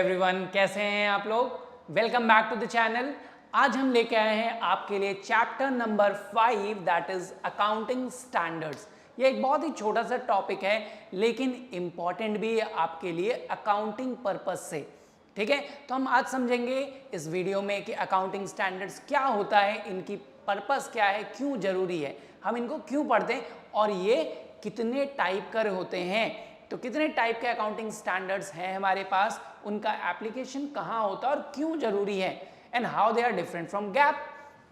Everyone, कैसे हैं आप लोग। Welcome back to the channel. आज हम लेके आए हैं आपके लिए chapter number 5 that is accounting standards. ये एक बहुत ही छोटा सा टॉपिक है लेकिन इंपॉर्टेंट भी है आपके लिए अकाउंटिंग पर्पस से। ठीक है, तो हम आज समझेंगे इस वीडियो में कि अकाउंटिंग स्टैंडर्ड्स क्या होता है, इनकी पर्पस क्या है, क्यों जरूरी है, हम इनको क्यों पढ़ते हैं और ये कितने टाइप कर होते हैं। तो कितने टाइप के अकाउंटिंग स्टैंडर्ड्स हैं हमारे पास, उनका एप्लीकेशन कहाँ होता है और क्यों जरूरी है, and how they are different from GAAP,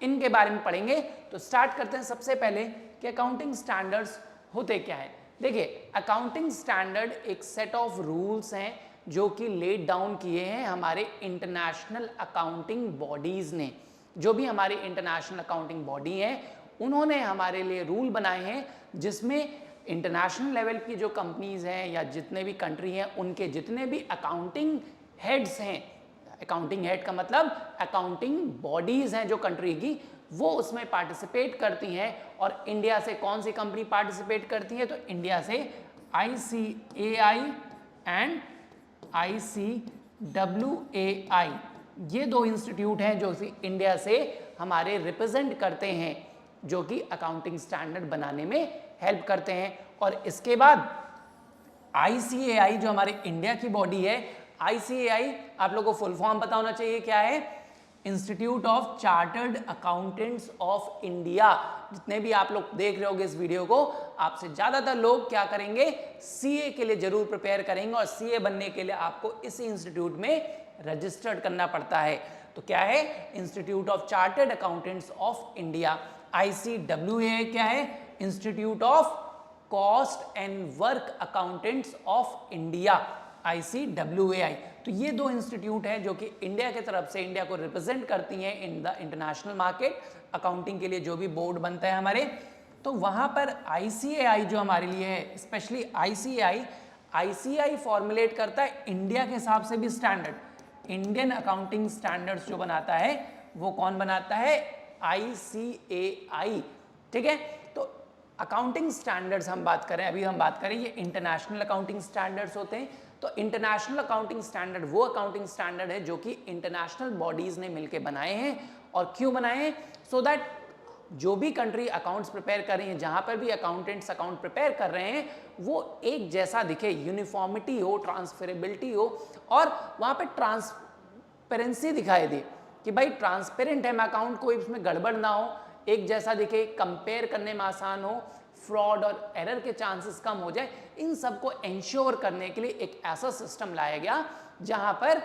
इनके बारे में पढ़ेंगे। तो स्टार्ट करते हैं सबसे पहले कि अकाउंटिंग स्टैंडर्ड्स होते क्या है। देखिए, अकाउंटिंग स्टैंडर्ड एक सेट ऑफ रूल्स हैं जो कि लेड डाउन किए हैं हमारे इंटरनेशनल अकाउंटिंग बॉडीज ने। जो भी हमारी इंटरनेशनल अकाउंटिंग बॉडी है उन्होंने हमारे लिए रूल बनाए हैं जिसमें इंटरनेशनल लेवल की जो कंपनीज हैं या जितने भी कंट्री हैं उनके जितने भी अकाउंटिंग हेड्स हैं, अकाउंटिंग हेड का मतलब अकाउंटिंग बॉडीज हैं जो कंट्री की, वो उसमें पार्टिसिपेट करती हैं। और इंडिया से कौन सी कंपनी पार्टिसिपेट करती है, तो इंडिया से ICAI एंड ICWAI, ये दो इंस्टीट्यूट हैं जो इंडिया से हमारे रिप्रेजेंट करते हैं, जो कि अकाउंटिंग स्टैंडर्ड बनाने में हेल्प करते हैं। और इसके बाद ICAI जो हमारे इंडिया की बॉडी है, ICAI आप लोगों को फुल फॉर्म पता होना चाहिए क्या है, institute of chartered accountants of India. जितने भी आप लोग देख रहे होगे इस वीडियो को, आपसे ज्यादातर लोग क्या करेंगे, CA के लिए जरूर प्रिपेयर करेंगे और CA बनने के लिए आपको इसी इंस्टीट्यूट में रजिस्टर्ड करना पड़ता है। तो क्या है, institute of chartered accountants of India. ICWA क्या है, institute of cost and work accountants of India, ICWAI। तो ये दो इंस्टीट्यूट हैं जो कि इंडिया की तरफ से इंडिया को रिप्रेजेंट करती हैं in the international market. Accounting के लिए जो भी बोर्ड बनता है हमारे, तो वहां पर ICAI जो हमारे लिए है, स्पेशली ICAI फॉर्मुलेट करता है इंडिया के हिसाब से भी स्टैंडर्ड। इंडियन अकाउंटिंग स्टैंडर्ड्स जो बनाता है वो कौन बनाता है, ICAI। ठीक है, तो अकाउंटिंग स्टैंडर्ड्स हम बात करें, अभी हम बात करें ये इंटरनेशनल अकाउंटिंग स्टैंडर्ड्स होते हैं। तो इंटरनेशनल अकाउंटिंग स्टैंडर्ड वो अकाउंटिंग स्टैंडर्ड है जो कि इंटरनेशनल बॉडीज ने मिलकर बनाए हैं। और क्यों बनाए हैं, सो दैट जो भी कंट्री अकाउंट्स प्रिपेयर कर रही है, जहां पर भी अकाउंटेंट्स अकाउंट प्रिपेयर कर रहे हैं, वो एक जैसा दिखे, यूनिफॉर्मिटी हो, ट्रांसफरेबिलिटी हो, और वहां पर ट्रांसपेरेंसी दिखाई दे कि भाई ट्रांसपेरेंट है अकाउंट, कोई इसमें गड़बड़ ना हो, एक जैसा दिखे, कंपेयर करने में आसान हो, फ्रॉड और एरर के चांसेस कम हो जाए। इन सब को इंश्योर करने के लिए एक ऐसा सिस्टम लाया गया जहां पर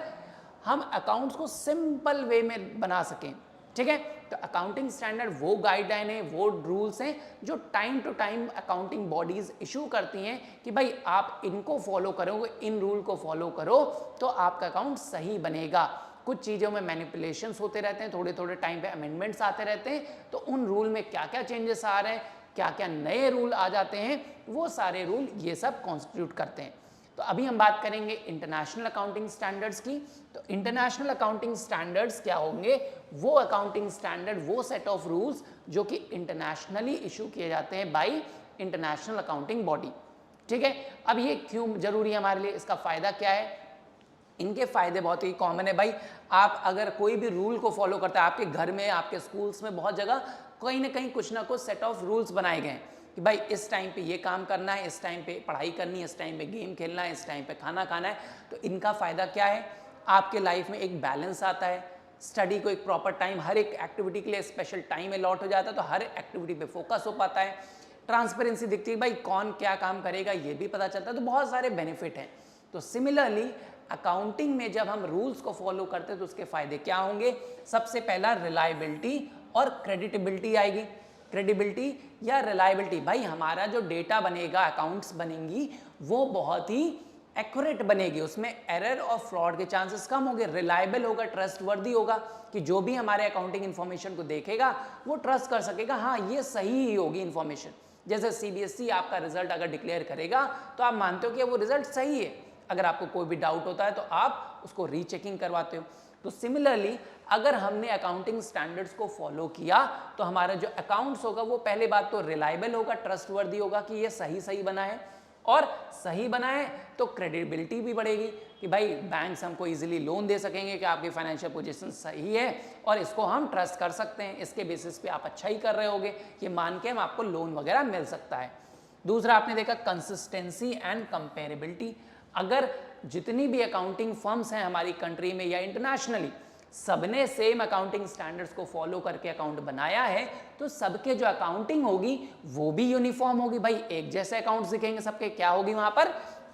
हम अकाउंट्स को सिंपल वे में बना सकें। ठीक है, तो अकाउंटिंग स्टैंडर्ड वो गाइडलाइन है, वो रूल्स हैं जो time to time accounting bodies issue करती हैं कि भाई आप इनको फॉलो करोगे, इन रूल को फॉलो करो तो आपका अकाउंट सही बनेगा। कुछ चीज़ों में मैनिपुलेशंस होते रहते हैं, थोड़े थोड़े टाइम पे अमेंडमेंट्स आते रहते हैं, तो उन रूल में क्या क्या चेंजेस आ रहे हैं, क्या क्या नए रूल आ जाते हैं, वो सारे रूल ये सब कॉन्स्टिट्यूट करते हैं। तो अभी हम बात करेंगे इंटरनेशनल अकाउंटिंग स्टैंडर्ड्स की। तो इंटरनेशनल अकाउंटिंग स्टैंडर्ड्स क्या होंगे, वो अकाउंटिंग स्टैंडर्ड, वो सेट ऑफ रूल्स जो कि इंटरनेशनली इशू किए जाते हैं बाई इंटरनेशनल अकाउंटिंग बॉडी। ठीक है, अब ये क्यों जरूरी है हमारे लिए, इसका फायदा क्या है। इनके फायदे बहुत ही कॉमन है भाई। आप अगर कोई भी रूल को फॉलो करता है, आपके घर में, आपके स्कूल्स में, बहुत जगह कहीं ना कहीं कुछ ना कुछ सेट ऑफ रूल्स बनाए गए हैं कि भाई इस टाइम पे ये काम करना है, इस टाइम पे पढ़ाई करनी है, इस टाइम पे गेम खेलना है, इस टाइम पे खाना खाना है। तो इनका फ़ायदा क्या है, आपके लाइफ में एक बैलेंस आता है, स्टडी को एक प्रॉपर टाइम, हर एक एक्टिविटी के लिए स्पेशल टाइम अलॉट हो जाता है, तो हर एक्टिविटी पे फोकस हो पाता है, ट्रांसपेरेंसी दिखती है, भाई कौन क्या काम करेगा ये भी पता चलता है, तो बहुत सारे बेनिफिट हैं। तो सिमिलरली अकाउंटिंग में जब हम रूल्स को फॉलो करते हैं तो उसके फायदे क्या होंगे, सबसे पहला रिलायबिलिटी और क्रेडिटेबिलिटी आएगी। क्रेडिबिलिटी या रिलायबिलिटी, भाई हमारा जो डेटा बनेगा, अकाउंट्स बनेंगी, वो बहुत ही एक्यूरेट बनेगी, उसमें एरर और फ्रॉड के चांसेस कम होंगे, रिलायबल होगा, ट्रस्टवर्दी होगा, कि जो भी हमारे अकाउंटिंग इन्फॉर्मेशन को देखेगा वो ट्रस्ट कर सकेगा, हाँ ये सही ही होगी इन्फॉर्मेशन। जैसे CBSE आपका रिजल्ट अगर डिक्लेयर करेगा तो आप मानते हो कि वो रिजल्ट सही है, अगर आपको कोई भी डाउट होता है तो आप उसको रीचेकिंग करवाते हो। तो सिमिलरली अगर हमने अकाउंटिंग स्टैंडर्ड्स को फॉलो किया तो हमारा जो अकाउंट्स होगा वो पहले बात तो रिलायबल होगा, ट्रस्टवर्दी होगा कि ये सही बना है। और सही बनाए तो क्रेडिबिलिटी भी बढ़ेगी कि भाई बैंक्स हमको इजीली लोन दे सकेंगे कि आपकी फाइनेंशियल पोजीशन सही है और इसको हम ट्रस्ट कर सकते हैं, इसके बेसिस पे आप अच्छा ही कर रहे होगे, ये मान के हम आपको लोन वगैरह मिल सकता है। दूसरा आपने देखा कंसिस्टेंसी एंड कंपेरेबिलिटी। अगर जितनी भी अकाउंटिंग फर्म्स हैं हमारी कंट्री में या इंटरनेशनली, सबने सेम अकाउंटिंग स्टैंडर्ड्स को फॉलो करके अकाउंट बनाया है, तो सबके जो अकाउंटिंग होगी वो भी यूनिफॉर्म होगी। भाई एक जैसे अकाउंट्स दिखेंगे सबके, क्या होगी वहां पर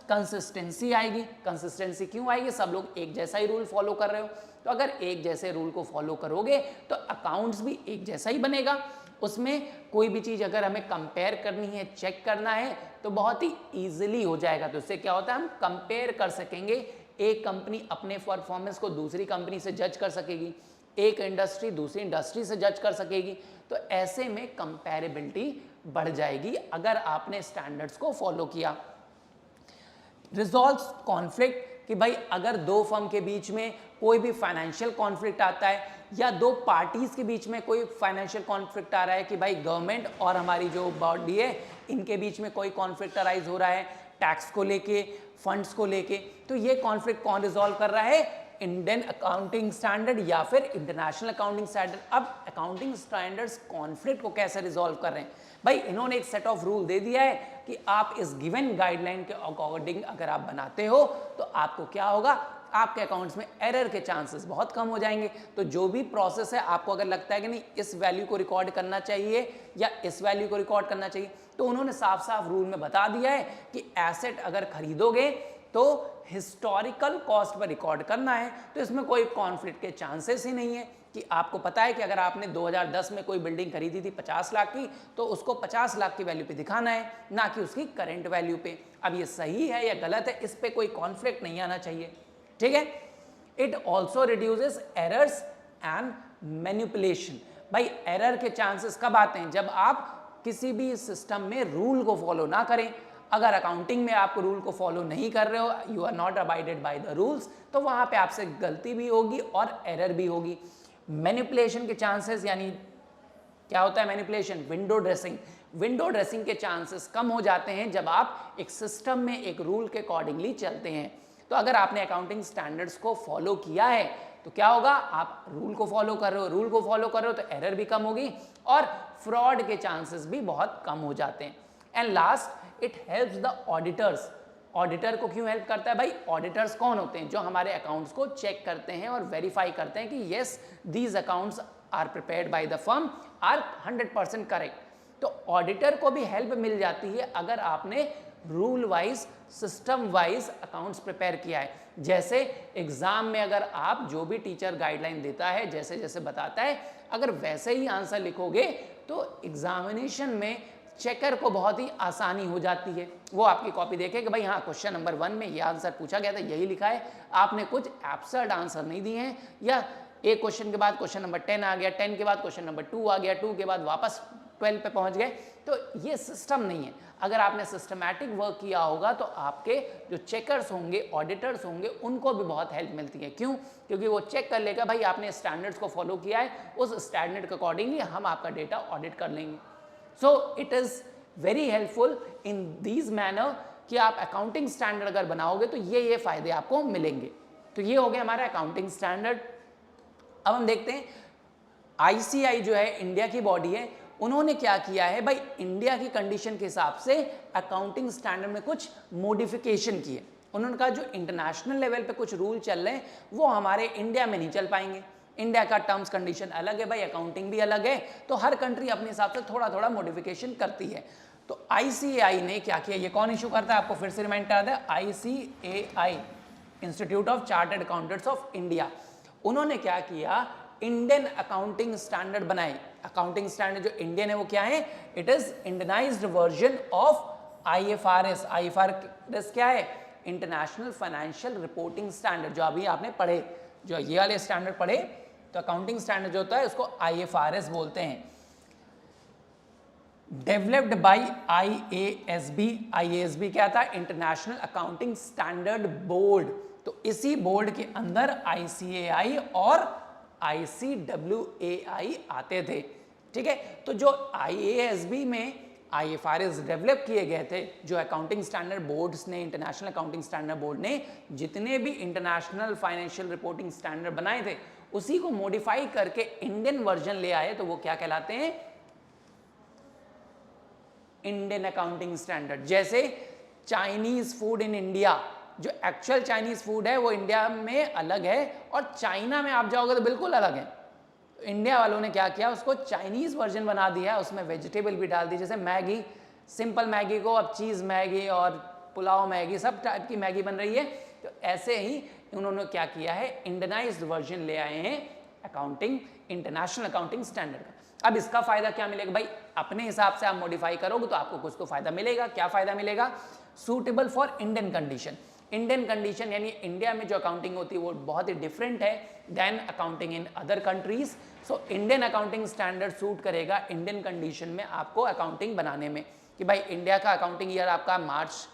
कंसिस्टेंसी आएगी। कंसिस्टेंसी क्यों आएगी? सब लोग एक जैसा ही रूल फॉलो कर रहे हो, तो अगर एक जैसे रूल को फॉलो करोगे तो अकाउंट्स भी एक जैसा ही बनेगा। उसमें कोई भी चीज अगर हमें कंपेयर करनी है, चेक करना है, तो बहुत ही इजीली हो जाएगा। तो इससे क्या होता है, हम कंपेयर कर सकेंगे, एक कंपनी अपने परफॉर्मेंस को दूसरी कंपनी से जज कर सकेगी, एक इंडस्ट्री दूसरी इंडस्ट्री से जज कर सकेगी। तो ऐसे में कंपैरेबिलिटी बढ़ जाएगी अगर आपने स्टैंडर्ड्स को फॉलो किया। रिजॉल्व कॉन्फ्लिक्ट, कि भाई अगर दो फर्म के बीच में कोई भी फाइनेंशियल कॉन्फ्लिक्ट आता है या दो पार्टीज के बीच में कोई फाइनेंशियल कॉन्फ्लिक्ट आ रहा है कि भाई गवर्नमेंट और हमारी जो बॉडी है इनके बीच में कोई कॉन्फ्लिक्ट अराइज हो रहा है टैक्स को लेके, फंड्स को लेके, तो ये कॉन्फ्लिक्ट कौन रिजॉल्व कर रहा है? इंडियन अकाउंटिंग स्टैंडर्ड या फिर इंटरनेशनल अकाउंटिंग स्टैंडर्ड। अब अकाउंटिंग स्टैंडर्ड्स कॉन्फ्लिक्ट को कैसे रिजॉल्व कर रहे हैं? भाई इन्होंने एक सेट ऑफ रूल दे दिया है कि आप इस गिवन गाइडलाइन के अकॉर्डिंग अगर आप बनाते हो तो आपको क्या होगा, आपके अकाउंट्स में एरर के चांसेस बहुत कम हो जाएंगे। तो जो भी प्रोसेस है, आपको अगर लगता है कि नहीं इस वैल्यू को रिकॉर्ड करना चाहिए या इस वैल्यू को रिकॉर्ड करना चाहिए, तो उन्होंने साफ साफ रूल में बता दिया है कि एसेट अगर खरीदोगे तो हिस्टोरिकल कॉस्ट पर रिकॉर्ड करना है। तो इसमें कोई कॉन्फ्लिक्ट के चांसेस ही नहीं है कि आपको पता है कि अगर आपने 2010 में कोई बिल्डिंग खरीदी थी 50 लाख की, तो उसको 50 लाख की वैल्यू पे दिखाना है, ना कि उसकी करंट वैल्यू पे। अब ये सही है या गलत है, इस पे कोई कॉन्फ्लिक्ट नहीं आना चाहिए, ठीक है। It also reduces errors and manipulation. भाई एरर के चांसेस कब आते हैं? जब आप किसी भी सिस्टम में रूल को फॉलो ना करें। अगर अकाउंटिंग में आप रूल को फॉलो नहीं कर रहे हो, you are not abided by the rules, तो वहां पे आपसे गलती भी होगी और एरर भी होगी। मैनिपुलेशन के चांसेस, यानी क्या होता है manipulation? Window dressing. Window dressing के चांसेस कम हो जाते हैं जब आप एक सिस्टम में एक रूल के अकॉर्डिंगली चलते हैं। तो अगर आपने अकाउंटिंग स्टैंडर्ड्स को फॉलो किया है तो क्या होगा, आप रूल को फॉलो कर रहे हो, रूल को फॉलो कर रहे हो तो एरर भी कम होगी और फ्रॉड के चांसेस भी बहुत कम हो जाते हैं। And last, it helps the auditors. Auditor को क्यों हेल्प करता है? भाई ऑडिटर्स कौन होते हैं? जो हमारे अकाउंट्स को चेक करते हैं और वेरीफाई करते हैं कि yes these accounts are prepared by the firm are 100% correct. तो ऑडिटर को भी हेल्प मिल जाती है अगर आपने rule wise, system wise accounts prepare किया है। जैसे एग्जाम में अगर आप जो भी टीचर गाइडलाइन देता है, जैसे जैसे बताता है, अगर वैसे ही आंसर लिखोगे तो एग्जामिनेशन में चेकर को बहुत ही आसानी हो जाती है। वो आपकी कॉपी देखे कि भाई हाँ क्वेश्चन नंबर 1 में ये आंसर पूछा गया था, यही लिखा है, आपने कुछ एब्सर्ड आंसर नहीं दिए हैं, या एक क्वेश्चन के बाद क्वेश्चन नंबर 10 आ गया, 10 के बाद क्वेश्चन नंबर 2 आ गया, 2 के बाद वापस 12 पे पहुंच गए। तो ये सिस्टम नहीं है। अगर आपने सिस्टमैटिक वर्क किया होगा तो आपके जो चेकर्स होंगे, ऑडिटर्स होंगे, उनको भी बहुत हेल्प मिलती है। क्यों? क्योंकि वो चेक कर लेगा भाई आपने स्टैंडर्ड्स को फॉलो किया है, उस स्टैंडर्ड के अकॉर्डिंगली हम आपका डेटा ऑडिट कर लेंगे। So it is very helpful in these manner कि आप अकाउंटिंग स्टैंडर्ड अगर बनाओगे तो ये फायदे आपको मिलेंगे। तो ये हो गया हमारा अकाउंटिंग स्टैंडर्ड। अब हम देखते हैं आईसीआई जो है इंडिया की बॉडी है, उन्होंने क्या किया है भाई, इंडिया की कंडीशन के हिसाब से अकाउंटिंग स्टैंडर्ड में कुछ मॉडिफिकेशन किए। उन्होंने कहा जो इंटरनेशनल लेवल पे कुछ रूल चल रहे हैं वो हमारे इंडिया में नहीं चल पाएंगे। इंडिया का टर्म्स कंडीशन अलग है भाई, अकाउंटिंग भी अलग है, तो हर कंट्री अपने हिसाब से थोड़ा थोड़ा मॉडिफिकेशन करती है। तो आईसीएआई ने क्या किया, ये कौन इशू करता है, आपको फिर से रिमाइंड करा दें, ICAI, institute of chartered accountants of India. उन्होंने क्या किया, इंडियन अकाउंटिंग स्टैंडर्ड बनाए। अकाउंटिंग स्टैंडर्ड जो इंडियन है वो क्या है, it is Indianised version of IFRS. IFRS क्या है, इंटरनेशनल फाइनेंशियल रिपोर्टिंग स्टैंडर्ड, जो अभी आपने पढ़े, जो ये वाले स्टैंडर्ड पढ़े, तो अकाउंटिंग स्टैंडर्ड जो होता है उसको आईएफआरएस बोलते हैं। Developed by आईएएसबी। आईएएसबी क्या था, इंटरनेशनल अकाउंटिंग स्टैंडर्ड बोर्ड। तो इसी बोर्ड के अंदर आईसीएआई और आईसीडब्ल्यूएआई आते थे, ठीक है। तो जो आईएएसबी में IFRS डेवलप किए गए थे, जो अकाउंटिंग स्टैंडर्ड बोर्ड्स ने, इंटरनेशनल अकाउंटिंग स्टैंडर्ड बोर्ड ने जितने भी इंटरनेशनल फाइनेंशियल रिपोर्टिंग स्टैंडर्ड बनाए थे उसी को मॉडिफाई करके इंडियन वर्जन ले आए, तो वो क्या कहलाते हैं? Indian accounting standard. जैसे चाइनीज फूड इन इंडिया, जो एक्चुअल चाइनीज फूड है वो इंडिया में अलग है और चाइना में आप जाओगे तो बिल्कुल अलग है। तो इंडिया वालों ने क्या किया, उसको चाइनीज वर्जन बना दिया, उसमें वेजिटेबल भी डाल दी। जैसे मैगी, सिंपल मैगी को अब चीज़ मैगी और पुलाव मैगी, सब टाइप की मैगी बन रही है। तो ऐसे ही उन्होंने क्या किया है, इंडियनाइज्ड वर्जन ले आए हैं अकाउंटिंग, इंटरनेशनल अकाउंटिंग स्टैंडर्ड का। अब इसका फायदा क्या मिलेगा भाई, अपने हिसाब से आप मॉडिफाई करोगे तो आपको कुछ तो फायदा मिलेगा। क्या फायदा मिलेगा? Suitable for Indian condition. Indian condition यानी इंडिया में जो अकाउंटिंग होती है वो बहुत ही डिफरेंट है then accounting in other countries. So Indian accounting standard suit करेगा इंडियन कंडीशन में आपको अकाउंटिंग बनाने में, कि भाई इंडिया का अकाउंटिंग ईयर आपका मार्च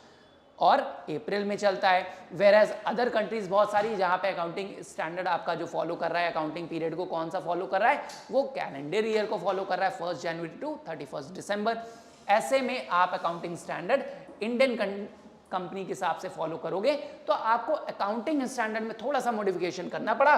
और अप्रैल में चलता है, वेर एज अदर कंट्रीज बहुत सारी जहाँ पे अकाउंटिंग स्टैंडर्ड आपका जो फॉलो कर रहा है, अकाउंटिंग पीरियड को कौन सा फॉलो कर रहा है, वो कैलेंडर ईयर को फॉलो कर रहा है, 1 जनवरी टू 31 दिसंबर। ऐसे में आप अकाउंटिंग स्टैंडर्ड इंडियन कंपनी के हिसाब से फॉलो करोगे तो आपको अकाउंटिंग स्टैंडर्ड में थोड़ा सा मॉडिफिकेशन करना पड़ा।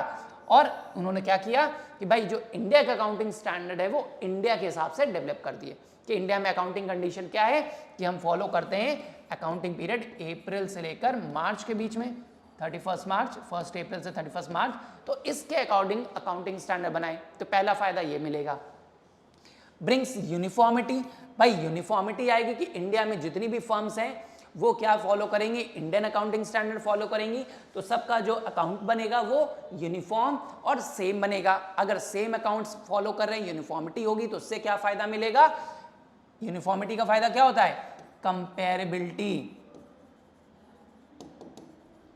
और उन्होंने क्या किया कि भाई जो इंडिया का अकाउंटिंग स्टैंडर्ड है वो इंडिया के हिसाब से डेवलप कर दिए, कि इंडिया में अकाउंटिंग कंडीशन क्या है कि हम फॉलो करते हैं अकाउंटिंग पीरियड अप्रैल से लेकर मार्च के बीच में, 31 मार्च, 1 अप्रैल से 31 मार्च। तो इसके अकॉर्डिंग अकाउंटिंग स्टैंडर्ड बनाए, तो पहला फायदा ये मिलेगा। ब्रिंग्स यूनिफॉर्मिटी, भाई यूनिफॉर्मिटी आएगी कि इंडिया में जितनी भी फर्म्स हैं वो क्या फॉलो करेंगी, इंडियन अकाउंटिंग स्टैंडर्ड फॉलो करेंगी, तो सबका जो अकाउंट बनेगा वो यूनिफॉर्म और सेम बनेगा। अगर सेम अकाउंट्स फॉलो कर रहे हैं, यूनिफॉर्मिटी होगी, तो उससे क्या फायदा मिलेगा? यूनिफॉर्मिटी का फायदा क्या होता है? कंपेरेबिलिटी,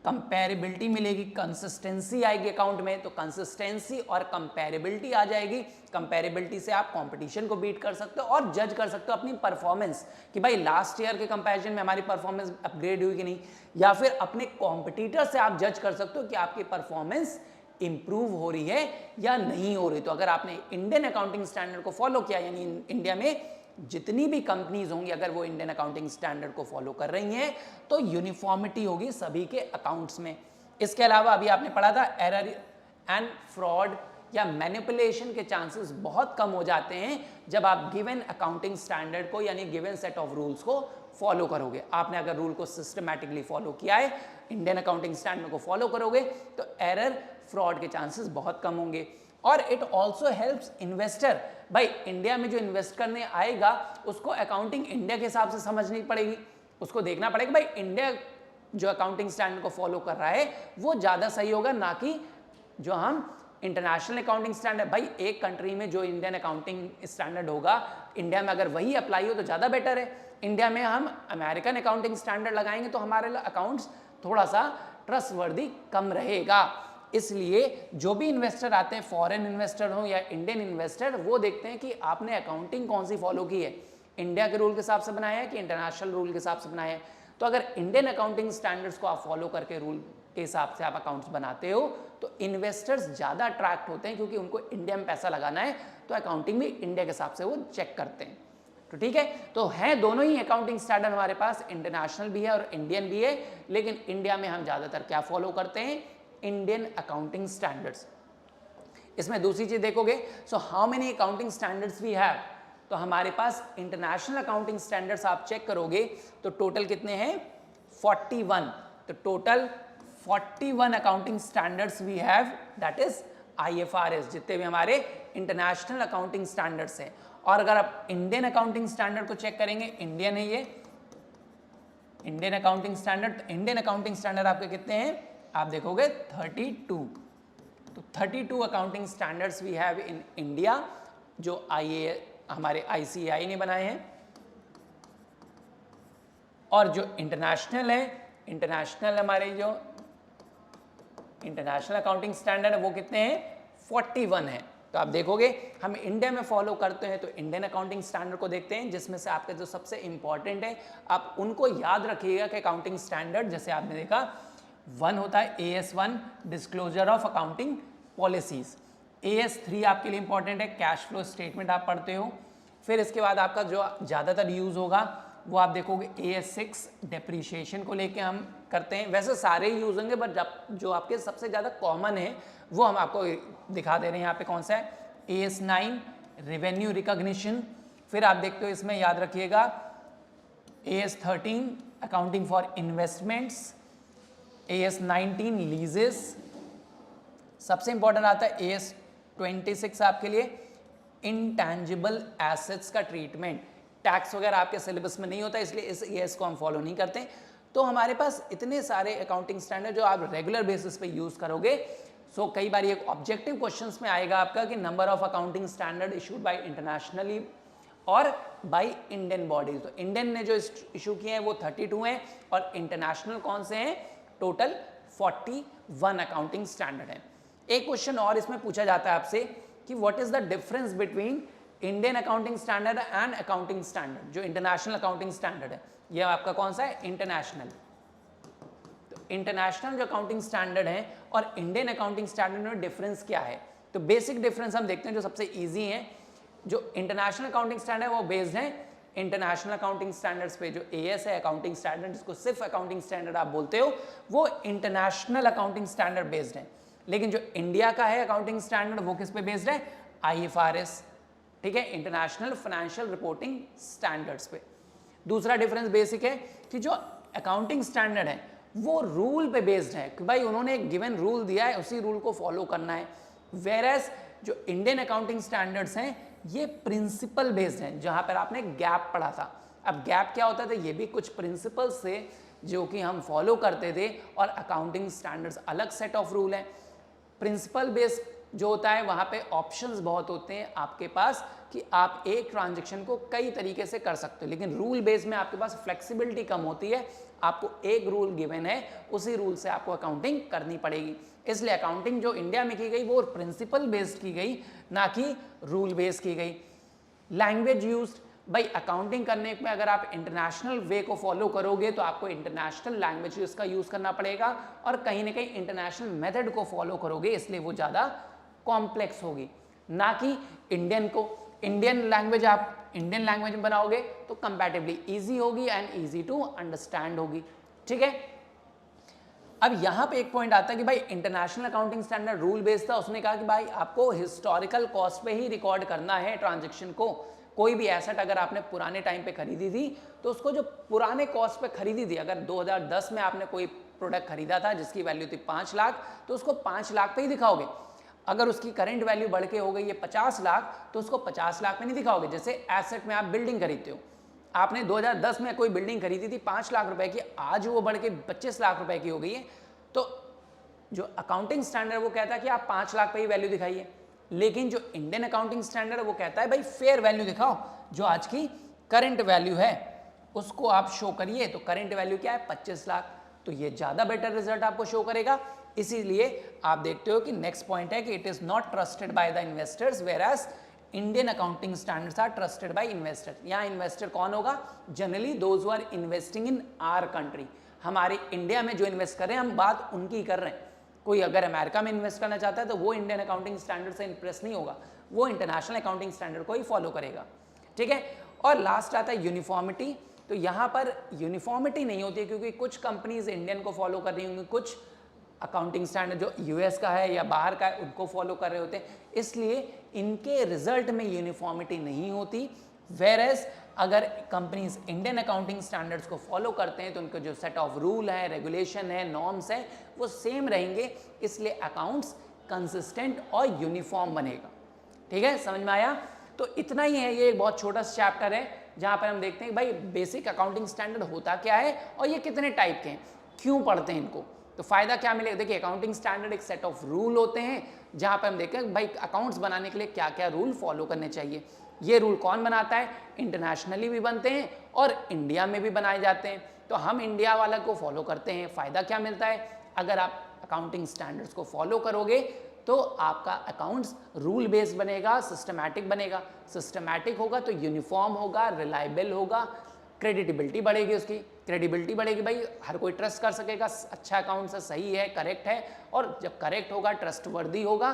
कंपेरेबिलिटी मिलेगी, कंसिस्टेंसी आएगी अकाउंट में, तो कंसिस्टेंसी और कंपेरेबिलिटी आ जाएगी। कंपेरेबिलिटी से आप कंपटीशन को बीट कर सकते हो और जज कर सकते हो अपनी परफॉर्मेंस, कि भाई लास्ट ईयर के कंपैरिजन में हमारी परफॉर्मेंस अपग्रेड हुई कि नहीं, या फिर अपने कॉम्पिटिटर से आप जज कर सकते हो कि आपकी परफॉर्मेंस इंप्रूव हो रही है या नहीं हो रही। तो अगर आपने इंडियन अकाउंटिंग स्टैंडर्ड को फॉलो किया, यानी इंडिया में जितनी भी कंपनीज होंगी अगर वो इंडियन अकाउंटिंग स्टैंडर्ड को फॉलो कर रही हैं, तो यूनिफॉर्मिटी होगी सभी के अकाउंट्स में। इसके अलावा अभी आपने पढ़ा था एरर एंड फ्रॉड या मैनिपुलेशन के चांसेस बहुत कम हो जाते हैं जब आप गिवन अकाउंटिंग स्टैंडर्ड को यानी गिवन सेट ऑफ रूल्स को फॉलो करोगे। आपने अगर रूल को सिस्टमैटिकली फॉलो किया है, इंडियन अकाउंटिंग स्टैंडर्ड को फॉलो करोगे, तो एरर फ्रॉड के चांसेस बहुत कम होंगे। और इट ऑल्सो हेल्प्स इन्वेस्टर, भाई इंडिया में जो इन्वेस्ट करने आएगा उसको अकाउंटिंग इंडिया के हिसाब से समझनी पड़ेगी, उसको देखना पड़ेगा भाई इंडिया जो अकाउंटिंग स्टैंडर्ड को फॉलो कर रहा है वो ज़्यादा सही होगा, ना कि जो हम इंटरनेशनल अकाउंटिंग स्टैंडर्ड। भाई एक कंट्री में जो इंडियन अकाउंटिंग स्टैंडर्ड होगा, इंडिया में अगर वही अप्लाई हो तो ज़्यादा बेटर है। इंडिया में हम अमेरिकन अकाउंटिंग स्टैंडर्ड लगाएंगे तो हमारे अकाउंट्स थोड़ा सा ट्रस्टवर्दी कम रहेगा। इसलिए जो भी इन्वेस्टर आते हैं, फॉरेन इन्वेस्टर हो या इंडियन इन्वेस्टर, वो देखते हैं कि आपने अकाउंटिंग कौन सी फॉलो की है, इंडिया के रूल के हिसाब से बनाया है कि इंटरनेशनल रूल के हिसाब से बनाया है। तो अगर इंडियन अकाउंटिंग स्टैंडर्ड्स को आप फॉलो करके रूल के हिसाब से आप अकाउंट्स बनाते हो तो इन्वेस्टर्स ज़्यादा अट्रैक्ट होते हैं, क्योंकि उनको इंडिया में पैसा लगाना है, तो अकाउंटिंग भी इंडिया के हिसाब से वो चेक करते हैं। तो ठीक है, तो हैं दोनों ही अकाउंटिंग स्टैंडर्ड हमारे पास, इंटरनेशनल भी है और इंडियन भी है, लेकिन इंडिया में हम ज़्यादातर क्या फॉलो करते हैं, इंडियन अकाउंटिंग स्टैंडर्ड्स। इसमें दूसरी चीज देखोगे, so how many accounting standards we have, तो हमारे पास इंटरनेशनल अकाउंटिंग स्टैंडर्ड्स आप चेक करोगे तो टोटल कितने हैं, 41। तो total 41 accounting standards we have, that is IFRS, जितने भी हमारे इंटरनेशनल अकाउंटिंग स्टैंडर्ड्स हैं। और अगर आप इंडियन अकाउंटिंग स्टैंडर्ड को चेक करेंगे, इंडियन है ये इंडियन अकाउंटिंग स्टैंडर्ड, तो इंडियन अकाउंटिंग स्टैंडर्ड आपके कितने हैं, आप देखोगे 32। तो 32 accounting standards we have in India, जो हमारे ICAI ने बनाए हैं। और जो इंटरनेशनल है, इंटरनेशनल हमारे जो इंटरनेशनल अकाउंटिंग स्टैंडर्ड है वो कितने हैं, 41 है। तो आप देखोगे हम इंडिया में फॉलो करते हैं तो इंडियन अकाउंटिंग स्टैंडर्ड को देखते हैं, जिसमें से आपके जो सबसे इंपॉर्टेंट है आप उनको याद रखिएगा कि अकाउंटिंग स्टैंडर्ड, जैसे आपने देखा 1 होता है AS1 disclosure of accounting policies, AS3 आपके लिए इंपॉर्टेंट है, कैश फ्लो स्टेटमेंट आप पढ़ते हो, फिर इसके बाद आपका जो ज़्यादातर यूज़ होगा वो आप देखोगे AS6 डेप्रीशिएशन को लेके हम करते हैं। वैसे सारे ही यूज़ होंगे बट जो आपके सबसे ज़्यादा कॉमन है वो हम आपको दिखा दे रहे हैं। यहाँ पे कौन सा है, AS9 रेवेन्यू रिकॉग्निशन। फिर आप देखते हो इसमें याद रखिएगा AS13 accounting for investments, AS19 लीजेस, सबसे इंपॉर्टेंट आता है AS26 आपके लिए इंटैंजिबल एसेट्स का ट्रीटमेंट। टैक्स वगैरह आपके सिलेबस में नहीं होता इसलिए इस AS को हम फॉलो नहीं करते। तो हमारे पास इतने सारे अकाउंटिंग स्टैंडर्ड जो आप रेगुलर बेसिस पे यूज करोगे। सो कई बार ये ऑब्जेक्टिव क्वेश्चंस में आएगा आपका कि number of accounting standard issued by internationally और बाय इंडियन बॉडीज। तो इंडियन ने जो इशू किए हैं वो 32 हैं और इंटरनेशनल कौन से हैं, टोटल 41 अकाउंटिंग स्टैंडर्ड हैं। एक क्वेश्चन और इसमें पूछा जाता है आपसे कि what is the difference between Indian accounting standard and accounting standard. जो इंटरनेशनल अकाउंटिंग स्टैंडर्ड है ये आपका कौन सा है, इंटरनेशनल। तो इंटरनेशनल जो अकाउंटिंग स्टैंडर्ड है और इंडियन अकाउंटिंग स्टैंडर्ड में डिफरेंस क्या है। तो बेसिक डिफरेंस हम देखते हैं जो सबसे ईजी है। जो इंटरनेशनल अकाउंटिंग स्टैंडर्ड है वो बेस्ड है इंटरनेशनल अकाउंटिंग स्टैंडर्ड्स पे। जो AS है अकाउंटिंग स्टैंडर्ड, जिसको सिर्फ अकाउंटिंग स्टैंडर्ड आप बोलते हो, वो इंटरनेशनल अकाउंटिंग स्टैंडर्ड बेस्ड है। लेकिन जो इंडिया का है अकाउंटिंग स्टैंडर्ड वो किस पे बेस्ड है, IFRS, ठीक है, इंटरनेशनल फाइनेंशियल रिपोर्टिंग स्टैंडर्ड्स पे। दूसरा डिफरेंस बेसिक है कि जो अकाउंटिंग स्टैंडर्ड है वो रूल पे बेस्ड है कि भाई उन्होंने एक गिवन रूल दिया है उसी रूल को फॉलो करना है। वेयरएज जो इंडियन अकाउंटिंग स्टैंडर्ड्स हैं ये प्रिंसिपल बेस्ड हैं, जहां पर आपने गैप पढ़ा था। अब गैप क्या होता था, ये भी कुछ प्रिंसिपल्स थे जो कि हम फॉलो करते थे और अकाउंटिंग स्टैंडर्ड्स अलग सेट ऑफ रूल है। प्रिंसिपल बेस्ड जो होता है वहाँ पे ऑप्शंस बहुत होते हैं आपके पास कि आप एक ट्रांजैक्शन को कई तरीके से कर सकते हो। लेकिन रूल बेस में आपके पास फ्लेक्सिबिलिटी कम होती है, आपको एक रूल गिवन है उसी रूल से आपको अकाउंटिंग करनी पड़ेगी। इसलिए अकाउंटिंग जो इंडिया में की गई वो प्रिंसिपल बेस्ड की गई, ना कि रूल बेस्ड की गई। लैंग्वेज यूज्ड, भाई अकाउंटिंग करने में अगर आप इंटरनेशनल वे को फॉलो करोगे तो आपको इंटरनेशनल लैंग्वेज का यूज करना पड़ेगा और कहीं ना कहीं इंटरनेशनल मेथड को फॉलो करोगे, इसलिए वो ज़्यादा कॉम्प्लेक्स होगी, ना कि इंडियन को। इंडियन लैंग्वेज आप इंडियन लैंग्वेज में बनाओगे तो कंपैटिबली इजी होगी एंड इजी टू अंडरस्टैंड होगी, ठीक है। अब यहां पे एक पॉइंट आता है कि भाई international accounting standard rule based था, उसने कहा कि भाई आपको हिस्टोरिकल कॉस्ट पे ही रिकॉर्ड करना है ट्रांजैक्शन को। कोई भी एसेट अगर आपने पुराने टाइम पे खरीदी थी तो उसको जो पुराने कॉस्ट पे खरीदी थी, अगर 2010 में आपने कोई प्रोडक्ट खरीदा था जिसकी वैल्यू थी 5 लाख तो उसको 5 लाख पे ही दिखाओगे। अगर उसकी करंट वैल्यू बढ़ के हो गई है 50 लाख तो उसको 50 लाख में नहीं दिखाओगे। जैसे एसेट में आप बिल्डिंग खरीदते हो, आपने 2010 में कोई बिल्डिंग खरीदी थी 5 लाख रुपए की, आज वो बढ़ के 25 लाख रुपए की हो गई है, तो जो अकाउंटिंग स्टैंडर्ड वो कहता है कि आप 5 लाख पे ही वैल्यू दिखाइए। लेकिन जो इंडियन अकाउंटिंग स्टैंडर्ड है वो कहता है भाई फेयर वैल्यू दिखाओ, जो आज की करंट वैल्यू है उसको आप शो करिए। तो करंट वैल्यू क्या है, 25 लाख, तो ये ज्यादा बेटर रिजल्ट आपको शो करेगा। इसीलिए आप देखते हो कि नेक्स्ट पॉइंट है कि it is not trusted by the investors whereas Indian accounting standards are trusted by investor. यहाँ इन्वेस्टर कौन होगा, generally those who are investing in our country. हमारे इंडिया में जो इन्वेस्ट कर रहे हैं हम बात उनकी कर रहे हैं। कोई अगर अमेरिका में इन्वेस्ट करना चाहता है तो वो इंडियन अकाउंटिंग स्टैंडर्ड से इंप्रेस नहीं होगा, वो इंटरनेशनल अकाउंटिंग स्टैंडर्ड को ही फॉलो करेगा, ठीक है। और लास्ट आता है यूनिफॉर्मिटी। तो यहाँ पर यूनिफॉर्मिटी नहीं होती है क्योंकि कुछ कंपनीज इंडियन को फॉलो कर रही होंगी, कुछ अकाउंटिंग स्टैंडर्ड जो यूएस का है या बाहर का है उनको फॉलो कर रहे होते हैं, इसलिए इनके रिजल्ट में यूनिफॉर्मिटी नहीं होती। वेयरएज अगर कंपनीज इंडियन अकाउंटिंग स्टैंडर्ड्स को फॉलो करते हैं तो उनके जो सेट ऑफ रूल है, रेगुलेशन है, नॉर्म्स है वो सेम रहेंगे, इसलिए अकाउंट्स कंसिस्टेंट और यूनिफॉर्म बनेगा, ठीक है। समझ में आया। तो इतना ही है, ये एक बहुत छोटा सा चैप्टर है जहां पर हम देखते हैं भाई बेसिक अकाउंटिंग स्टैंडर्ड होता क्या है और ये कितने टाइप के हैं, क्यों पढ़ते हैं इनको, तो फायदा क्या मिलेगा। देखिए अकाउंटिंग स्टैंडर्ड एक सेट ऑफ रूल होते हैं जहां पर हम देखते हैं भाई अकाउंट्स बनाने के लिए क्या क्या रूल फॉलो करने चाहिए। ये रूल कौन बनाता है, इंटरनेशनली भी बनते हैं और इंडिया में भी बनाए जाते हैं, तो हम इंडिया वाला को फॉलो करते हैं। फायदा क्या मिलता है, अगर आप अकाउंटिंग स्टैंडर्ड्स को फॉलो करोगे तो आपका अकाउंट्स रूल बेस्ड बनेगा, सिस्टमैटिक बनेगा। सिस्टमैटिक होगा तो यूनिफॉर्म होगा, रिलायबल होगा, क्रेडिटेबिलिटी बढ़ेगी, उसकी क्रेडिबिलिटी बढ़ेगी, भाई हर कोई ट्रस्ट कर सकेगा अच्छा अकाउंट्स है, सही है, करेक्ट है। और जब करेक्ट होगा, ट्रस्टवर्दी होगा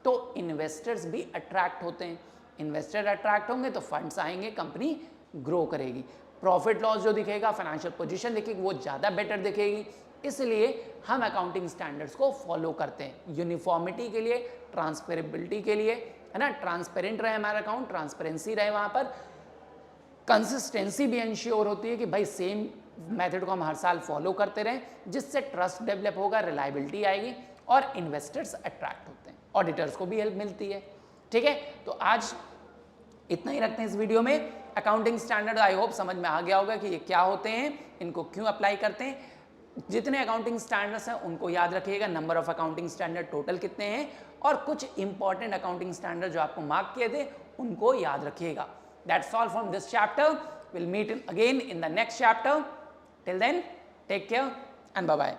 तो इन्वेस्टर्स भी अट्रैक्ट होते हैं। इन्वेस्टर अट्रैक्ट होंगे तो फंड्स आएंगे, कंपनी ग्रो करेगी, प्रॉफिट लॉस जो दिखेगा, फाइनेंशियल पोजीशन दिखेगी, वो ज़्यादा बेटर दिखेगी। इसलिए हम अकाउंटिंग स्टैंडर्ड्स को फॉलो करते हैं यूनिफॉर्मिटी के लिए, ट्रांसपेरेबिलिटी के लिए, है ना, ट्रांसपेरेंट रहे हमारा अकाउंट, ट्रांसपेरेंसी रहे, वहाँ पर कंसिस्टेंसी भी इंश्योर होती है कि भाई सेम मेथड को हम हर साल फॉलो करते रहें, जिससे ट्रस्ट डेवलप होगा, रिलायबिलिटी आएगी और इन्वेस्टर्स अट्रैक्ट होते हैं, ऑडिटर्स को भी हेल्प मिलती है। ठीक है, तो आज इतना ही रखते हैं इस वीडियो में। अकाउंटिंग स्टैंडर्ड आई होप समझ में आ गया होगा कि ये क्या होते हैं, इनको क्यों अप्लाई करते हैं। जितने अकाउंटिंग स्टैंडर्ड्स हैं उनको याद रखिएगा, number of accounting standard total कितने हैं, और कुछ इंपॉर्टेंट अकाउंटिंग स्टैंडर्ड जो आपको मार्क किए थे उनको याद रखिएगा। That's all from this chapter, will meet again in the next chapter. Till then take care and bye bye.